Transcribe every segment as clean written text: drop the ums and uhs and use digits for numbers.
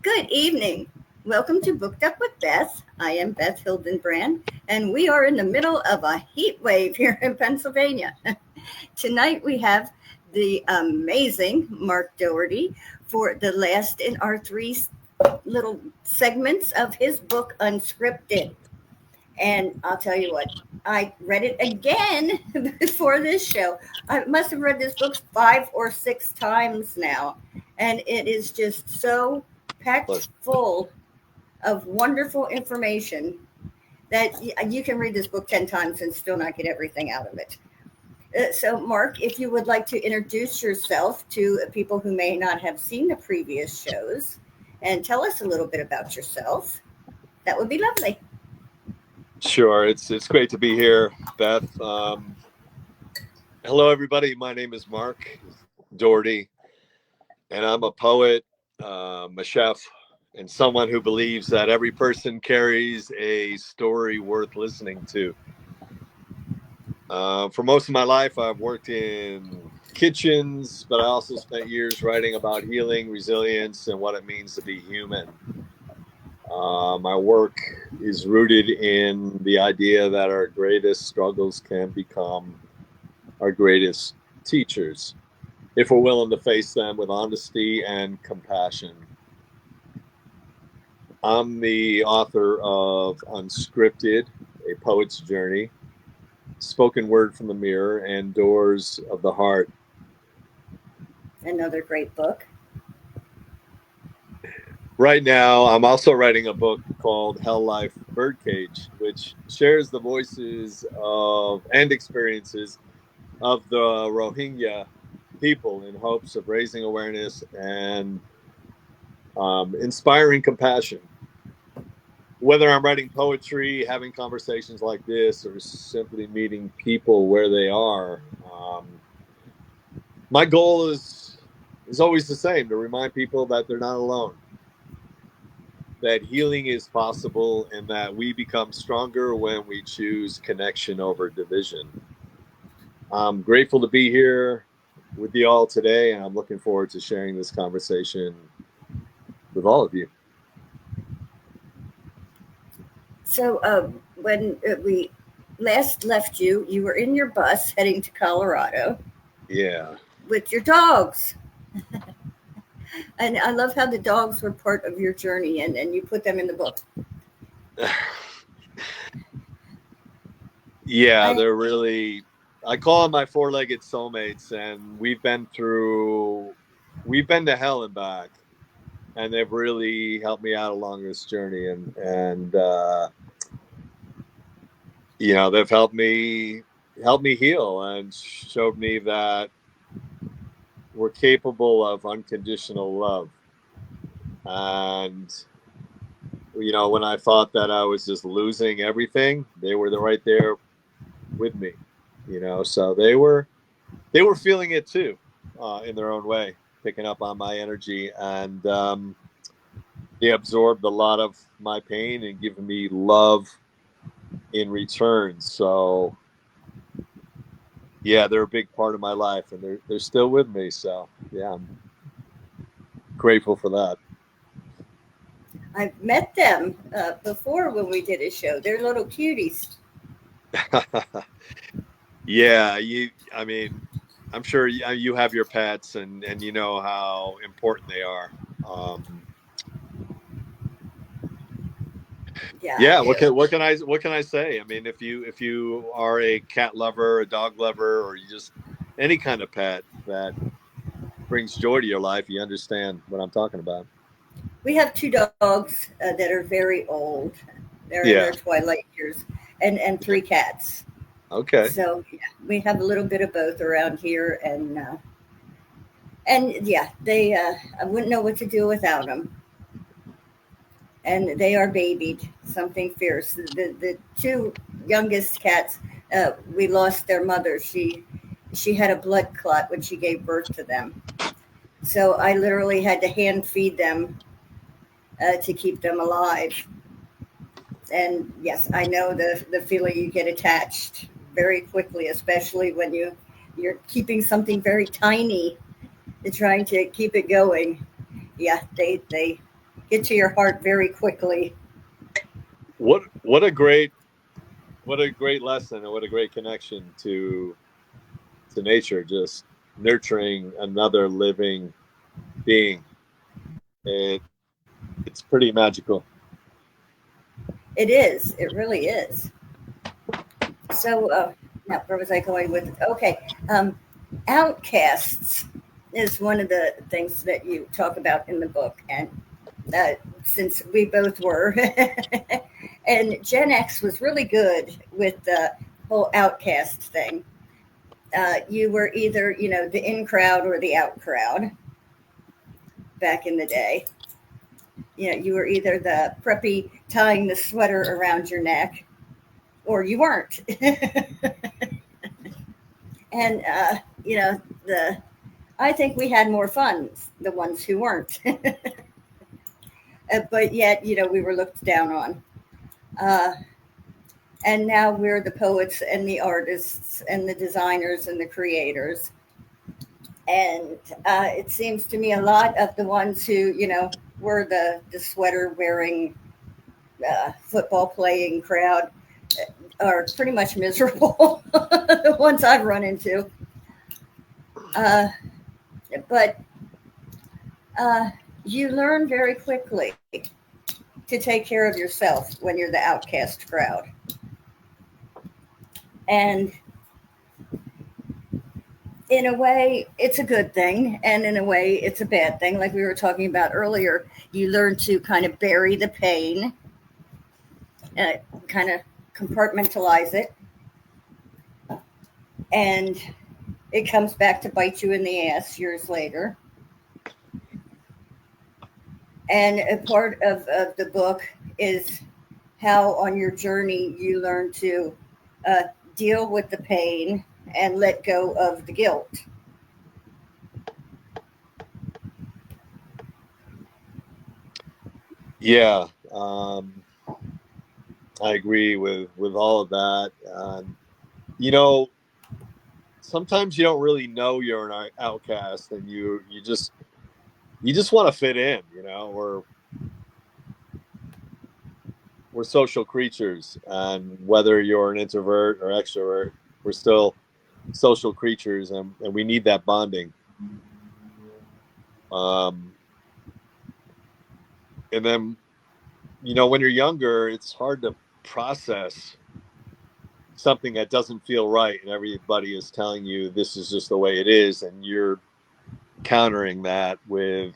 Good evening. Welcome to Booked Up with Beth. I am Beth Hildenbrand, and we are in the middle of a heat wave here in Pennsylvania. Tonight we have the amazing Mark Dougherty for the last in our three little segments of his book, Unscripted. And I'll tell you what, I read it again before this show. I must have read this book 5 or 6 times now, and it is just so packed full of wonderful information that you can read this book 10 times and still not get everything out of it. So, Mark, if you would like to introduce yourself to people who may not have seen the previous shows and tell us a little bit about yourself, that would be lovely. Sure. It's great to be here, Beth. Hello, everybody. My name is Mark Dougherty, and I'm a poet, a chef, and someone who believes that every person carries a story worth listening to. For most of my life, I've worked in kitchens, but I also spent years writing about healing, resilience, and what it means to be human. My work is rooted in the idea that our greatest struggles can become our greatest teachers if we're willing to face them with honesty and compassion. I'm the author of Unscripted, A Poet's Journey, Spoken Word from the Mirror, and Doors of the Heart. Another great book. Right now, I'm also writing a book called Hell Life Birdcage, which shares the voices of and experiences of the Rohingya people in hopes of raising awareness and inspiring compassion. Whether I'm writing poetry, having conversations like this, or simply meeting people where they are, my goal is always the same: to remind people that they're not alone, that healing is possible, and that we become stronger when we choose connection over division. I'm grateful to be here with you all today, and I'm looking forward to sharing this conversation with all of you. So when we last left you, you were in your bus heading to Colorado. Yeah. With your dogs. And I love how the dogs were part of your journey, and you put them in the book. Yeah, they're really, I call them my four-legged soulmates, and we've been to hell and back, and they've really helped me out along this journey, and they've helped me heal and showed me that we're capable of unconditional love. And when I thought that I was just losing everything, they were right there with me. So they were feeling it too, in their own way, picking up on my energy, and they absorbed a lot of my pain and given me love in return. So yeah, they're a big part of my life, and they're still with me. So yeah, I'm grateful for that. I've met them before when we did a show. They're little cuties. Yeah, I'm sure you have your pets, and you know how important they are. Yeah. What can I say? I mean, if you are a cat lover, a dog lover, or you just any kind of pet that brings joy to your life, you understand what I'm talking about. We have 2 dogs that are very old. They're in their twilight years, and 3 cats. Okay. So yeah, we have a little bit of both around here, and yeah, they I wouldn't know what to do without them. And they are babied, something fierce. The 2 youngest cats, we lost their mother. She had a blood clot when she gave birth to them. So I literally had to hand feed them to keep them alive. And yes, I know the feeling you get attached very quickly, especially when you're keeping something very tiny and trying to keep it going. Yeah, they get to your heart very quickly. What a great lesson, and what a great connection to nature, just nurturing another living being. It's pretty magical. It is. It really is. So, now where was I going with it? Okay. Outcasts is one of the things that you talk about in the book. And since we both were, and Gen X was really good with the whole outcast thing. You were either, the in crowd or the out crowd back in the day. You were either the preppy tying the sweater around your neck, or you weren't. And I think we had more fun, the ones who weren't. But yet, we were looked down on. And now we're the poets and the artists and the designers and the creators. And it seems to me a lot of the ones who, were the sweater wearing, football playing crowd are pretty much miserable. The ones I've run into. But you learn very quickly to take care of yourself when you're the outcast crowd. And in a way, it's a good thing. And in a way, it's a bad thing. Like we were talking about earlier, you learn to kind of bury the pain, kind of compartmentalize it. And it comes back to bite you in the ass years later. And a part of the book is how on your journey you learn to deal with the pain and let go of the guilt. Yeah, I agree with all of that. Sometimes you don't really know you're an outcast, and you just want to fit in. We're social creatures, and whether you're an introvert or extrovert, we're still social creatures, and we need that bonding. And then, when you're younger, it's hard to process something that doesn't feel right, and everybody is telling you this is just the way it is, and you're countering that with,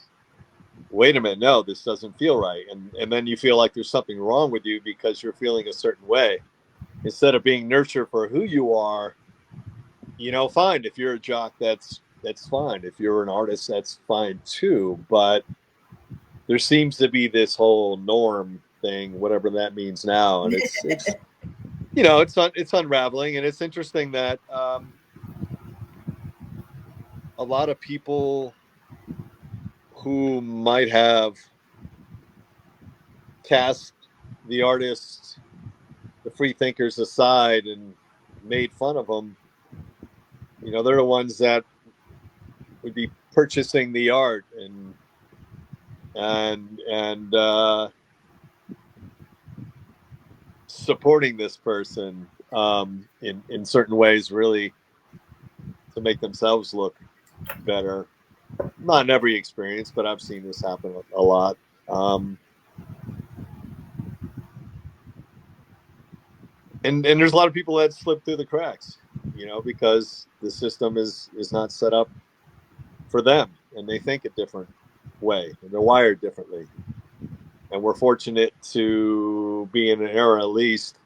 wait a minute, no, this doesn't feel right. And then you feel like there's something wrong with you because you're feeling a certain way. Instead of being nurtured for who you are, fine. If you're a jock, that's fine. If you're an artist, that's fine too. But there seems to be this whole norm thing, whatever that means now. And it's unraveling. And it's interesting that a lot of people who might have cast the artists, the free thinkers aside and made fun of them, they're the ones that would be purchasing the art and supporting this person in certain ways, really, to make themselves look better. Not in every experience, but I've seen this happen a lot. And there's a lot of people that slip through the cracks, because the system is not set up for them, and they think a different way, and they're wired differently. And we're fortunate to be in an era, at least,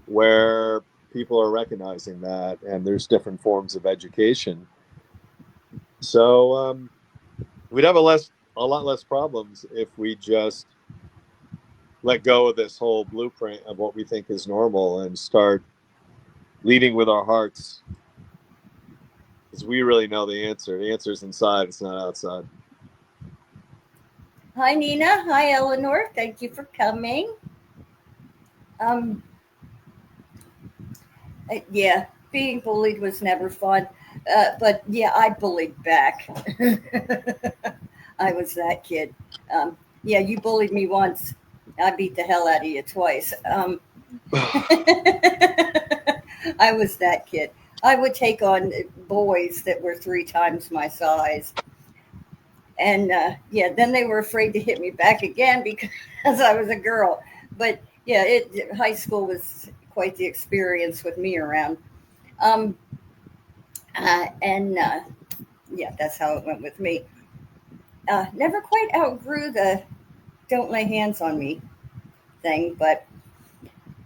where people are recognizing that, and there's different forms of education. So we'd have a lot less problems if we just let go of this whole blueprint of what we think is normal and start leading with our hearts, because we really know the answer. The answer is inside. It's not outside. Hi, Nina. Hi, Eleanor. Thank you for coming. Yeah, being bullied was never fun. But yeah, I bullied back. I was that kid. Yeah, you bullied me once. I beat the hell out of you twice. I was that kid. I would take on boys that were 3 times my size. And yeah, then they were afraid to hit me back again because I was a girl. But yeah, high school was quite the experience with me around. Um, and yeah, that's how it went with me. Never quite outgrew the "don't lay hands on me" thing, but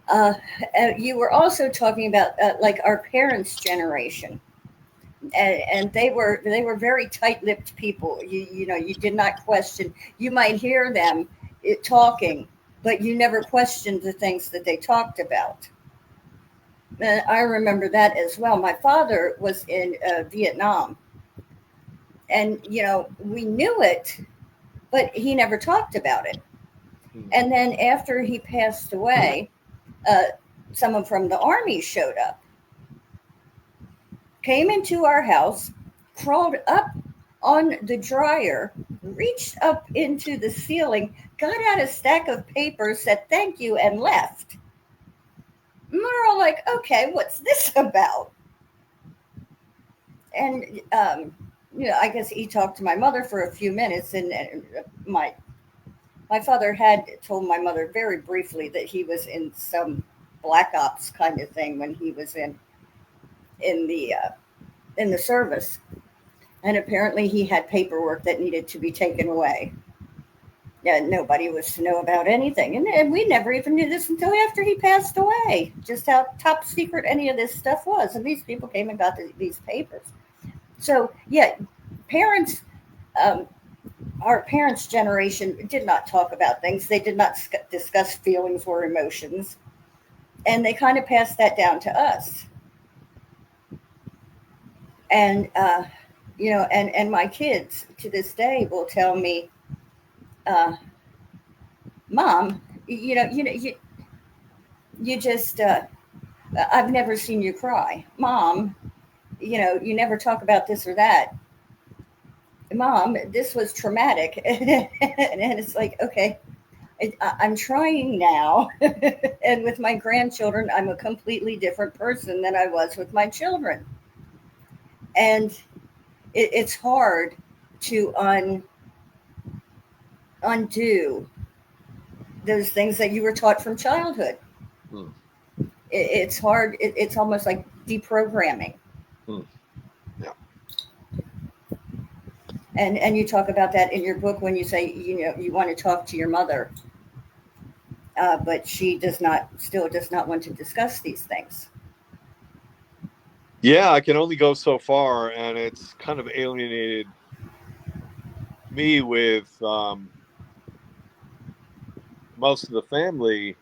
uh, you were also talking about like our parents' generation, and they were very tight-lipped people. You know, you did not question. You might hear them talking, but you never questioned the things that they talked about. And I remember that as well. My father was in Vietnam, and we knew it, but he never talked about it. And then after he passed away, uh, someone from the army showed up, came into our house, crawled up on the dryer, reached up into the ceiling, got out a stack of papers, said thank you, and left. And we're all like, okay, what's this about? And I guess he talked to my mother for a few minutes, and my father had told my mother very briefly that he was in some black ops kind of thing when he was in the uh, in the service, and apparently he had paperwork that needed to be taken away. Yeah, nobody was to know about anything, and we never even knew this until after he passed away. Just how top secret any of this stuff was, and these people came and got these papers. So yeah, parents. Um, our parents' generation did not talk about things. They did not discuss feelings or emotions, and they kind of passed that down to us. And and my kids to this day will tell me, uh, "Mom, you just I've never seen you cry. Mom, you never talk about this or that. Mom, this was traumatic." And it's like, okay, I'm trying now. And with my grandchildren, I'm a completely different person than I was with my children. And it's hard to undo those things that you were taught from childhood. Hmm. It's hard. It's almost like deprogramming. Hmm. Yeah. And you talk about that in your book when you say you want to talk to your mother, but she still does not want to discuss these things. Yeah, I can only go so far, and it's kind of alienated me with most of the family,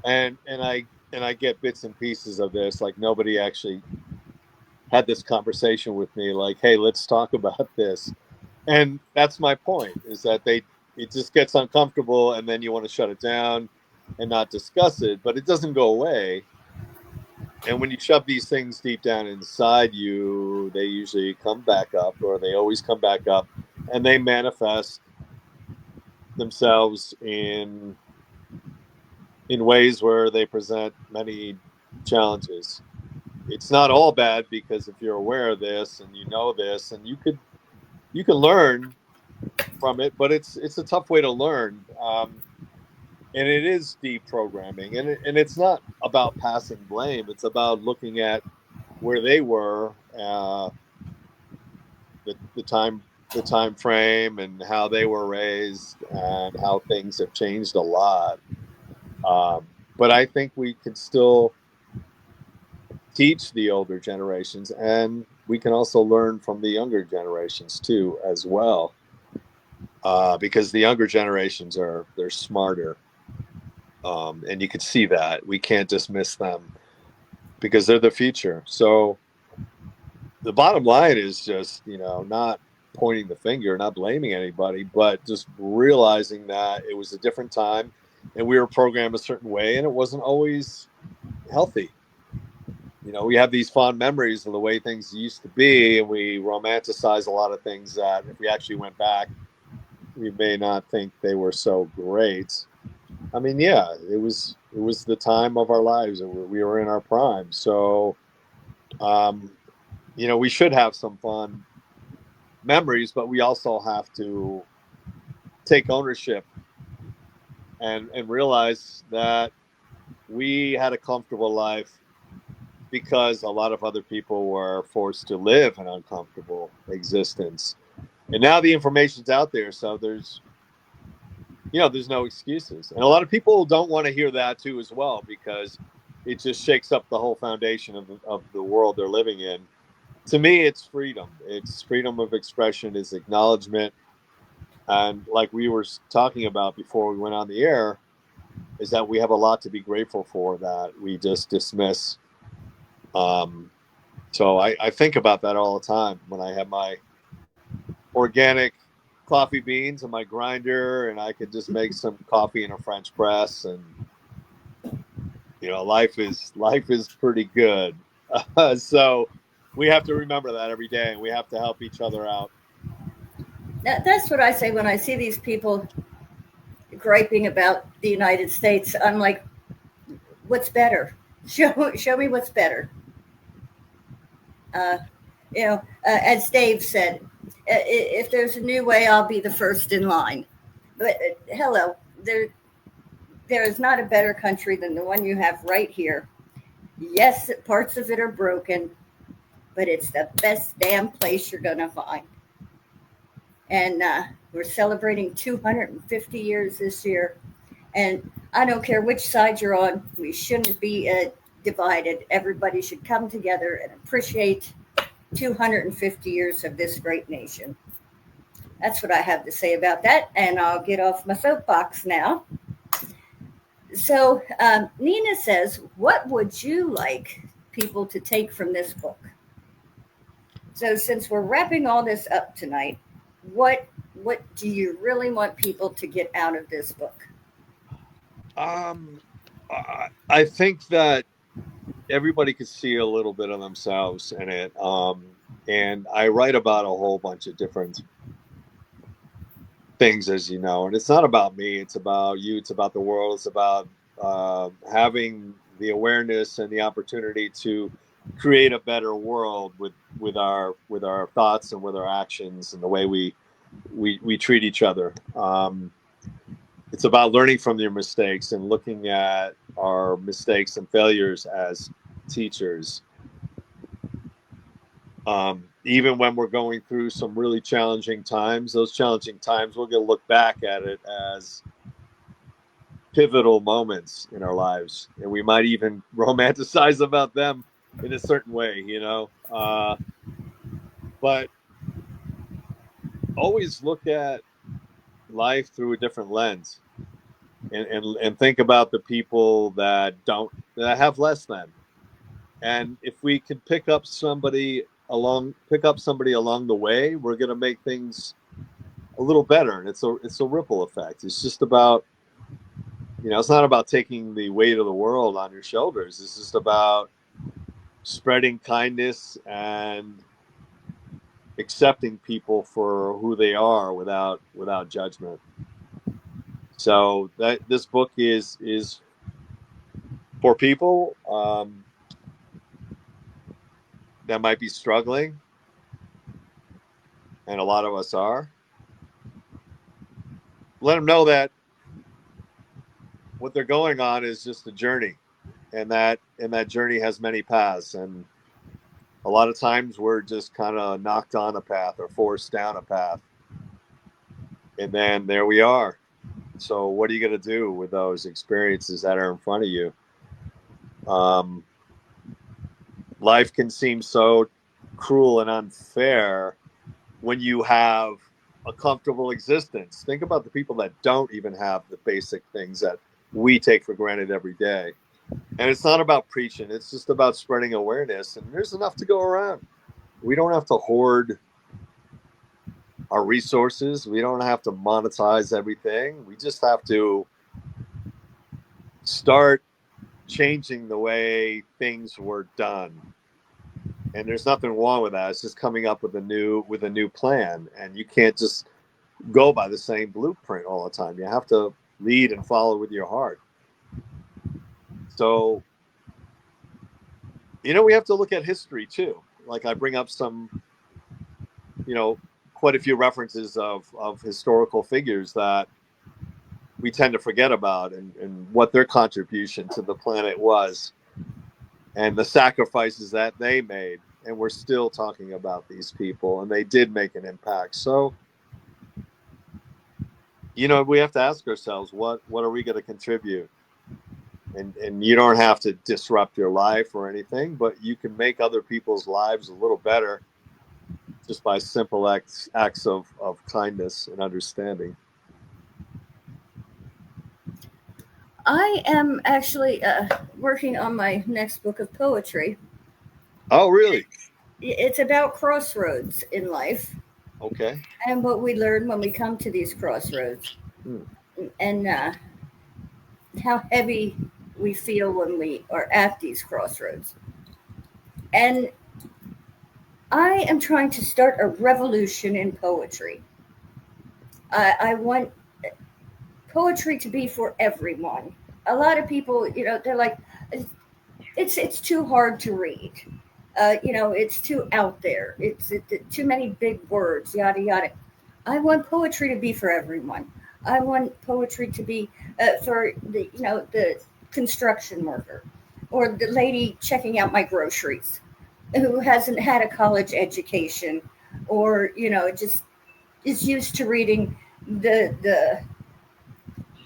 and I get bits and pieces of this. Like nobody actually had this conversation with me. Like, hey, let's talk about this. And that's my point: is that it just gets uncomfortable, and then you want to shut it down and not discuss it, but it doesn't go away. And when you shove these things deep down inside you, they usually come back up, or they always come back up, and they manifest themselves in ways where they present many challenges. It's not all bad, because if you're aware of this and you know this, and you can learn from it, but it's a tough way to learn. And it is deprogramming, and it's not about passing blame. It's about looking at where they were, the time frame, and how they were raised, and how things have changed a lot. But I think we can still teach the older generations, and we can also learn from the younger generations too, as well. Because the younger generations they're smarter, and you can see that we can't dismiss them because they're the future. So the bottom line is just, not pointing the finger, not blaming anybody, but just realizing that it was a different time, and we were programmed a certain way, and it wasn't always healthy. We have these fond memories of the way things used to be, and we romanticize a lot of things that, if we actually went back, we may not think they were so great. I mean, yeah, it was the time of our lives, and we were in our prime. So, um, we should have some fun memories, but we also have to take ownership and realize that we had a comfortable life because a lot of other people were forced to live an uncomfortable existence. And now the information's out there, so there's no excuses. And a lot of people don't want to hear that too as well, because it just shakes up the whole foundation of the world they're living in. To me, it's freedom. It's freedom of expression, is acknowledgement. And like we were talking about before we went on the air, is that we have a lot to be grateful for that we just dismiss. Um, so I think about that all the time when I have my organic coffee beans and my grinder, and I could just make some coffee in a French press, and life is pretty good. So we have to remember that every day, and we have to help each other out. That's what I say when I see these people griping about the United States. I'm like, what's better? Show me what's better. Uh, as Dave said, if there's a new way, I'll be the first in line. But hello, there is not a better country than the one you have right here. Yes, parts of it are broken, but it's the best damn place you're going to find. And we're celebrating 250 years this year. And I don't care which side you're on, we shouldn't be divided. Everybody should come together and appreciate 250 years of this great nation. That's what I have to say about that. And I'll get off my soapbox now. So Nina says, what would you like people to take from this book? So since we're wrapping all this up tonight, what do you really want people to get out of this book? I think that everybody could see a little bit of themselves in it. And I write about a whole bunch of different things, as you know, and it's not about me. It's about you. It's about the world. It's about having the awareness and the opportunity to create a better world with our thoughts and with our actions and the way we treat each other. It's about learning from your mistakes and looking at our mistakes and failures as teachers. Even when we're going through some really challenging times, those challenging times, we're going to look back at it as pivotal moments in our lives. And we might even romanticize about them in a certain way, but always look at life through a different lens, and think about the people that have less than. And if we can pick up somebody along the way, we're going to make things a little better. And it's a ripple effect. It's just about, it's not about taking the weight of the world on your shoulders. It's just about spreading kindness and accepting people for who they are without judgment. So this book is for people that might be struggling, and a lot of us are. Let them know that what they're going on is just a journey, and that journey has many paths, and a lot of times we're just kind of knocked on a path or forced down a path, and then there we are. So what are you going to do with those experiences that are in front of you? Life can seem so cruel and unfair when you have a comfortable existence. Think about the people that don't even have the basic things that we take for granted every day. And it's not about preaching. It's just about spreading awareness. And there's enough to go around. We don't have to hoard our resources. We don't have to monetize everything. We just have to start changing the way things were done. And there's nothing wrong with that. It's just coming up with a new plan. And you can't just go by the same blueprint all the time. You have to lead and follow with your heart. So, we have to look at history too. Like I bring up some, quite a few references of historical figures that we tend to forget about, and what their contribution to the planet was, and the sacrifices that they made. And we're still talking about these people, and they did make an impact. So, we have to ask ourselves, what are we going to contribute? And you don't have to disrupt your life or anything, but you can make other people's lives a little better just by simple acts of kindness and understanding. I am actually working on my next book of poetry. Oh, really? It's about crossroads in life. Okay. And what we learn when we come to these crossroads. And how heavy we feel when we are at these crossroads. And I am trying to start a revolution in poetry. I want poetry to be for everyone. A lot of people, they're like, it's too hard to read. It's too out there. It's too many big words, yada yada. I want poetry to be for everyone. I want poetry to be for the construction worker or the lady checking out my groceries who hasn't had a college education, or just is used to reading the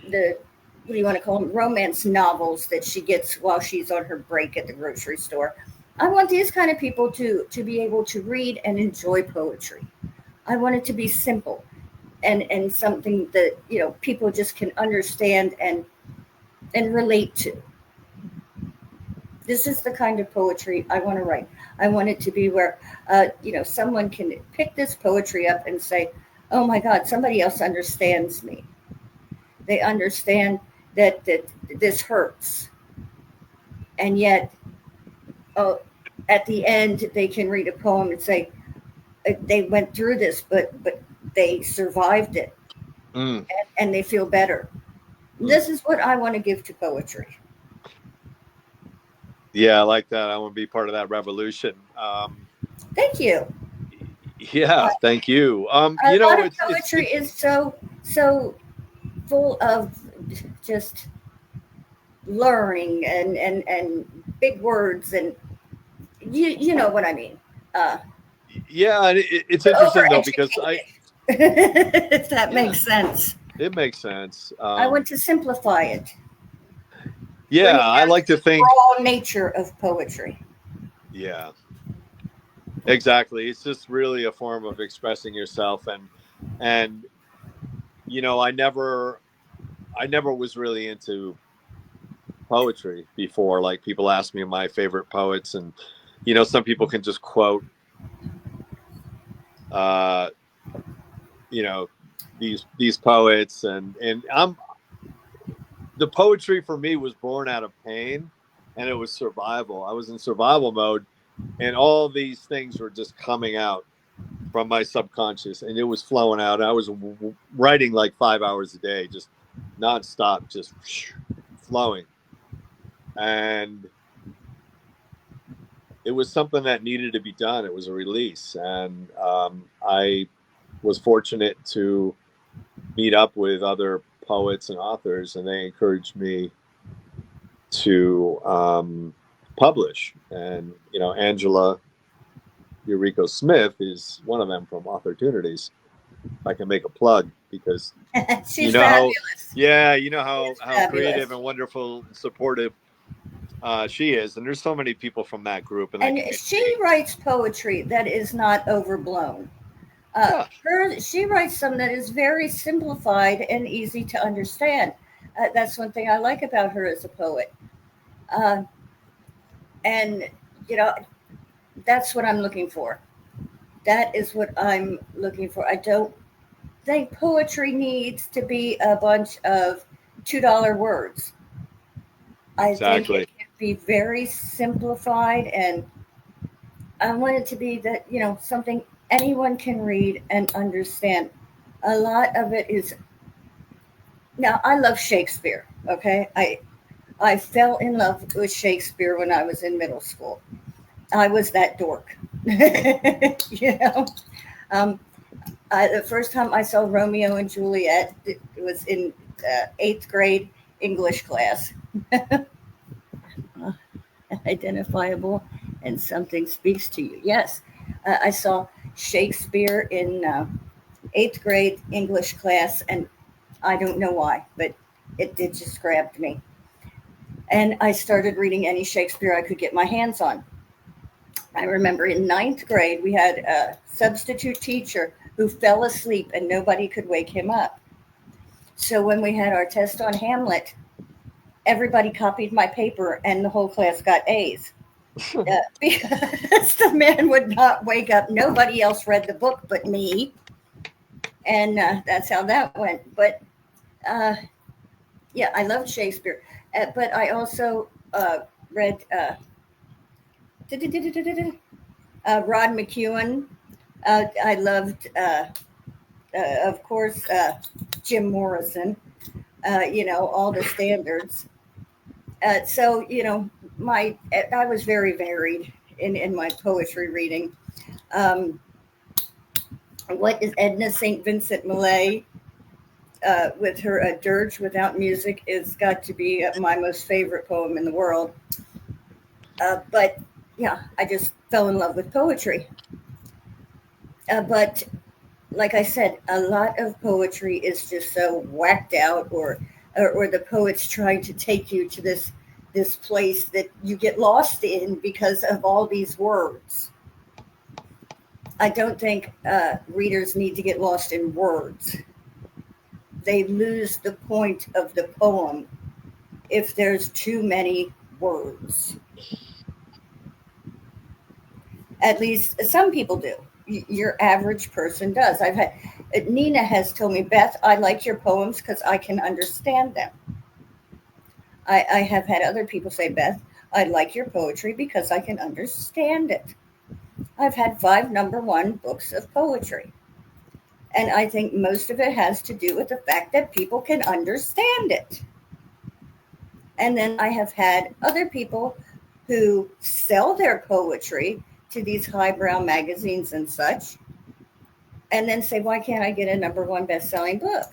what do you want to call them, romance novels that she gets while she's on her break at the grocery store. I want these kind of people to be able to read and enjoy poetry. I want it to be simple and something that people just can understand and relate to. This is the kind of poetry I want to write. I want it to be where someone can pick this poetry up and say, oh my God, somebody else understands me. They understand that this hurts, and yet at the end they can read a poem and say they went through this, but they survived it, and they feel better. This is what I want to give to poetry. Yeah, I like that. I want to be part of that revolution. Thank you. Yeah, thank you. A lot of poetry is so full of just learning and big words, and you know what I mean. Yeah, it's interesting though, because if that makes sense. It makes sense. I want to simplify it. Yeah, I like to think raw nature of poetry. Yeah, exactly. It's just really a form of expressing yourself, and I never was really into poetry before. Like, people ask me my favorite poets, and some people can just quote these poets, and the poetry for me was born out of pain, and it was survival. I was in survival mode, and all these things were just coming out from my subconscious, and it was flowing out. I was writing like 5 hours a day, just nonstop, just flowing. And it was something that needed to be done. It was a release. And I was fortunate to meet up with other poets and authors, and they encouraged me to publish. And, Angela Eureka Smith is one of them from Authortunities. If I can make a plug, because she's fabulous. How creative and wonderful and supportive she is. And there's so many people from that group. And she writes poetry that is not overblown. She writes some that is very simplified and easy to understand. That's one thing I like about her as a poet. And that's what I'm looking for. That is what I'm looking for. I don't think poetry needs to be a bunch of $2 words. I think it can be very simplified, and I want it to be that, something anyone can read and understand. A lot of it is now. I love Shakespeare. Okay, I fell in love with Shakespeare when I was in middle school. I was that dork, you know. Um, the first time I saw Romeo and Juliet, it was in eighth grade English class. Identifiable, and something speaks to you. Yes, I saw Shakespeare in eighth grade English class, and I don't know why, but it did just grabbed me. And I started reading any Shakespeare I could get my hands on. I remember in ninth grade, we had a substitute teacher who fell asleep and nobody could wake him up. So when we had our test on Hamlet, everybody copied my paper and the whole class got A's. Because the man would not wake up. Nobody else read the book but me. And that's how that went. But uh, yeah, I loved Shakespeare. But I also read Rod McEwen. I loved, of course, Jim Morrison, all the standards. So, I was very varied in my poetry reading. Um, what is Edna St. Vincent Millay with her A Dirge Without Music is got to be my most favorite poem in the world. But yeah, I just fell in love with poetry. But like I said, a lot of poetry is just so whacked out, or the poet's trying to take you to this place that you get lost in because of all these words. I don't think readers need to get lost in words. They lose the point of the poem if there's too many words. At least some people do. Your average person does. I've had Nina has told me, Beth, I like your poems because I can understand them. I have had other people say, Beth, I like your poetry because I can understand it. I've had 5 number 1 books of poetry. And I think most of it has to do with the fact that people can understand it. And then I have had other people who sell their poetry to these highbrow magazines and such, and then say, why can't I get a number 1 best-selling book?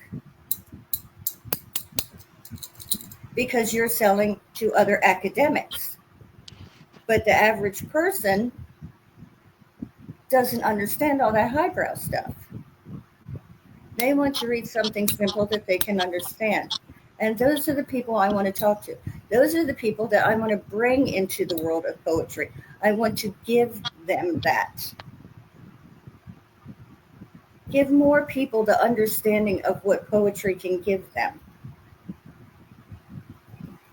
Because you're selling to other academics. But the average person doesn't understand all that highbrow stuff. They want to read something simple that they can understand. And those are the people I want to talk to. Those are the people that I want to bring into the world of poetry. I want to give them that. Give more people the understanding of what poetry can give them.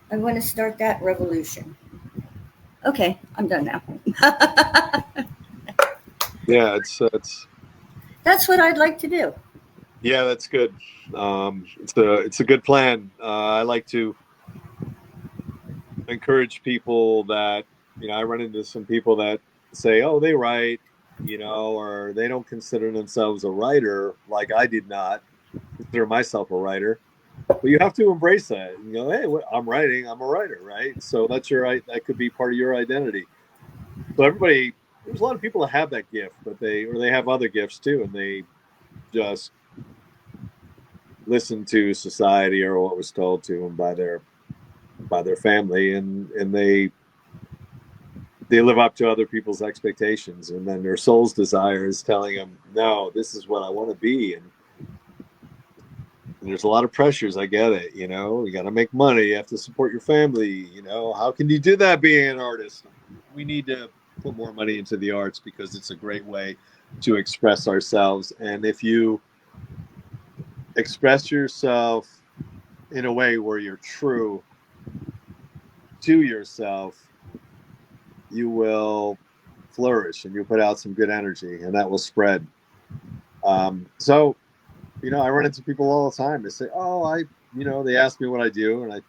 I want to start that revolution. Okay, I'm done now. Yeah, it's That's what I'd like to do. yeah, that's good. It's a good plan. I like to encourage people that I run into some people that say, "Oh, they write," or they don't consider themselves a writer, like I did not consider myself a writer. But you have to embrace that and go, "Hey, I'm writing. I'm a writer, right?" So that's that could be part of your identity. So there's a lot of people that have that gift, but they have other gifts too, and they just listen to society or what was told to them by their family, and they live up to other people's expectations, and then their soul's desire is telling them, no, this is what I want to be. And there's a lot of pressures. I get it. You got to make money, you have to support your family. How can you do that being an artist? We need to put more money into the arts because it's a great way to express ourselves. And if you express yourself in a way where you're true to yourself, you will flourish and you put out some good energy, and that will spread. So, I run into people all the time. They say, "Oh, they ask me what I do," and I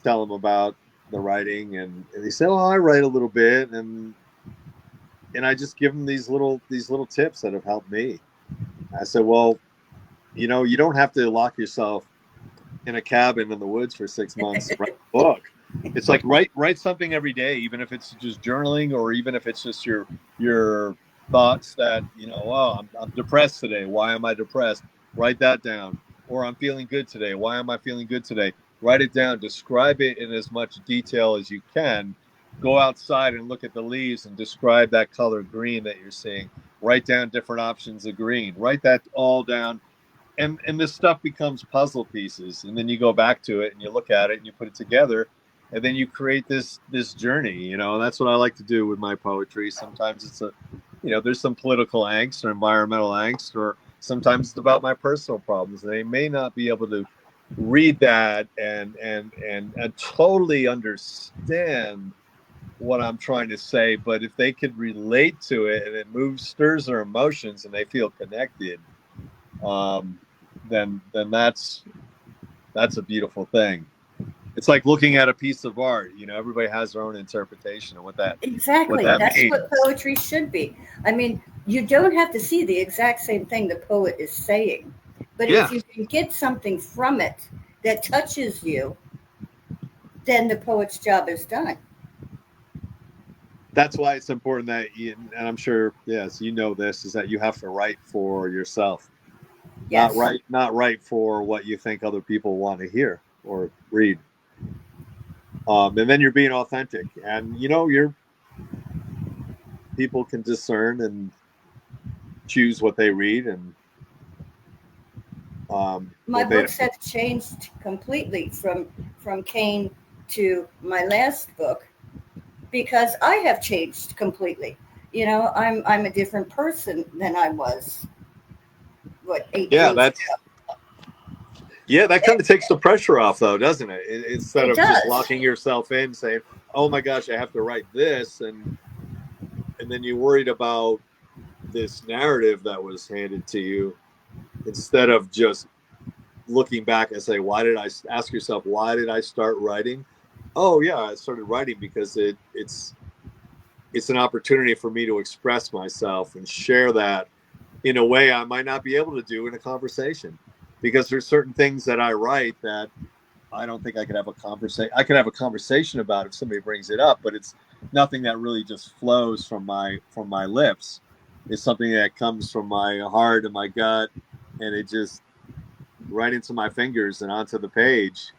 tell them about the writing, and they say, "Oh, I write a little bit," and I just give them these little tips that have helped me. I said, well, you don't have to lock yourself in a cabin in the woods for 6 months to write a book. It's like write something every day, even if it's just journaling, or even if it's just your thoughts that, oh, I'm depressed today. Why am I depressed? Write that down. Or I'm feeling good today. Why am I feeling good today? Write it down. Describe it in as much detail as you can. Go outside and look at the leaves and describe that color green that you're seeing. Write down different options of green. Write that all down, and this stuff becomes puzzle pieces, and then you go back to it and you look at it and you put it together, and then you create this journey. And that's what I like to do with my poetry. Sometimes it's there's some political angst or environmental angst, or sometimes it's about my personal problems. They may not be able to read that and totally understand what I'm trying to say, but if they could relate to it and it stirs their emotions and they feel connected, then that's a beautiful thing. It's like looking at a piece of art. Everybody has their own interpretation of what that Exactly. That's means. what poetry should be. I mean, you don't have to see the exact same thing the poet is saying, but Yeah, if you can get something from it that touches you, then the poet's job is done. that's why it's important that and I'm sure, yes, this is that you have to write for yourself, Yes. not write for what you think other people want to hear or read. And then you're being authentic, and your people can discern and choose what they read, and My what they books have changed completely from Cain to my last book because I have changed completely. I'm a different person than I was, what, eight yeah, years that's ago. yeah, that kind of takes the pressure off, though, doesn't it? Instead It of just does. locking yourself in, saying, "Oh my gosh, I have to write this," and then you're worried about this narrative that was handed to you, instead of just looking back and say, "Why did I?" Ask yourself, "Why did I start writing?" Oh yeah, I started writing because it's an opportunity for me to express myself and share that in a way I might not be able to do in a conversation, because there's certain things that I write that I don't think I could have a conversation. I could have a conversation about if somebody brings it up, but it's nothing that really just flows from my lips. It's something that comes from my heart and my gut, and it just right into my fingers and onto the page.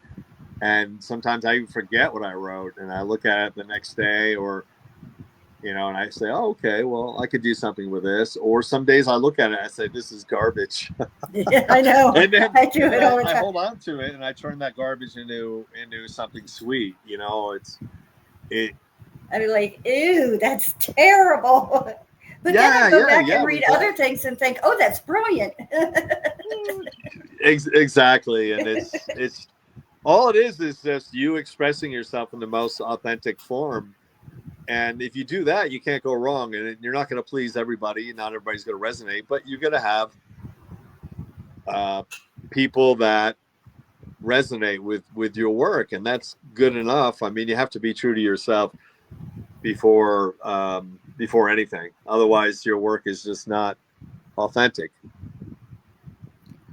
And sometimes I even forget what I wrote, and I look at it the next day, or and I say, "Oh, okay, well, I could do something with this." Or some days I look at it and I say, "This is garbage," Yeah, I know. and then I do and then it all the I time. hold on to it and I turn that garbage into something sweet. It. I mean, like, ew, that's terrible. But then I Yeah, go yeah, back and yeah. read We've all other things and think, oh, that's brilliant. exactly, and it's all it is just you expressing yourself in the most authentic form. And if you do that, you can't go wrong. And you're not going to please everybody. Not everybody's going to resonate, but you're going to have uh, people that resonate with your work, and that's good enough. I mean, you have to be true to yourself before anything. Otherwise, your work is just not authentic.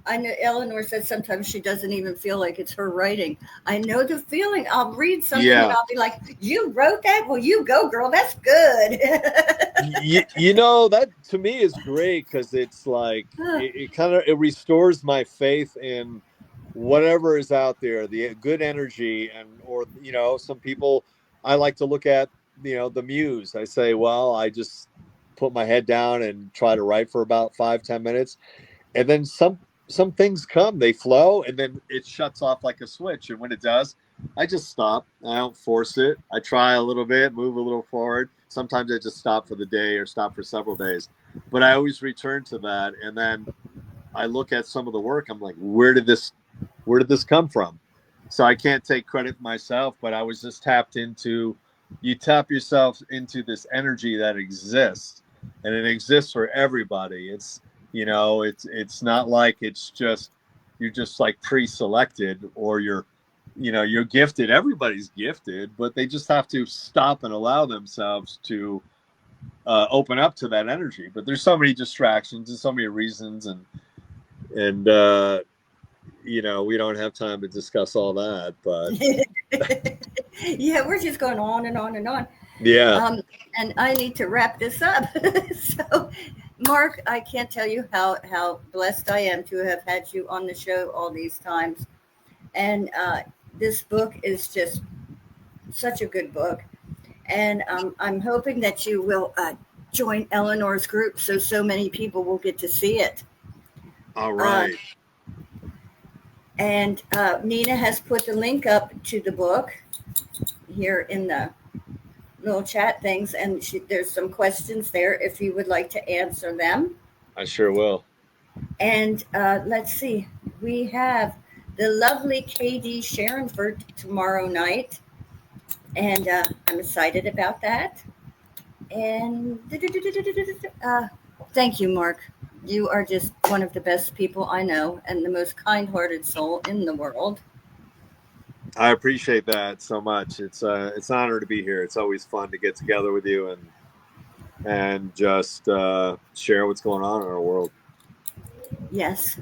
I know Eleanor said sometimes she doesn't even feel like it's her writing. I know the feeling. I'll read something and Yeah, I'll be like, you wrote that? Well, you go, girl. That's good. that to me is great, because it's like it kind of it restores my faith in whatever is out there, the good energy. And or some people, I like to look at the muse. I say, well, I just put my head down and try to write for about 5-10 minutes, and then some things come, they flow, and then it shuts off like a switch. And when it does, I just stop. I don't force it. I try a little bit, move a little forward. Sometimes I just stop for the day or stop for several days, but I always return to that. And then I look at some of the work, I'm like, where did this come from? So I can't take credit myself, but I was just tapped into. You tap yourself into this energy that exists, and it exists for everybody. It's not like it's just you're just like pre-selected, or you're gifted. Everybody's gifted, but they just have to stop and allow themselves to open up to that energy. But there's so many distractions and so many reasons, and you know, we don't have time to discuss all that. But Yeah, we're just going on and on and on. yeah, And I need to wrap this up. So, Mark, I can't tell you how blessed I am to have had you on the show all these times. And this book is just such a good book. And I'm hoping that you will join Eleanor's group so many people will get to see it. all right. And Nina has put the link up to the book here in the little chat things, and there's some questions there if you would like to answer them. I sure will. And let's see, we have the lovely KD Sharonford tomorrow night, and I'm excited about that. And thank you, Mark. You are just one of the best people I know and the most kind-hearted soul in the world. I appreciate that so much. It's an honor to be here. It's always fun to get together with you and just share what's going on in our world. Yes,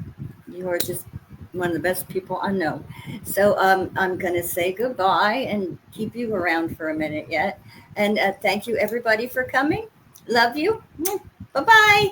you are just one of the best people I know. So I'm going to say goodbye and keep you around for a minute yet. And thank you, everybody, for coming. Love you. Bye-bye.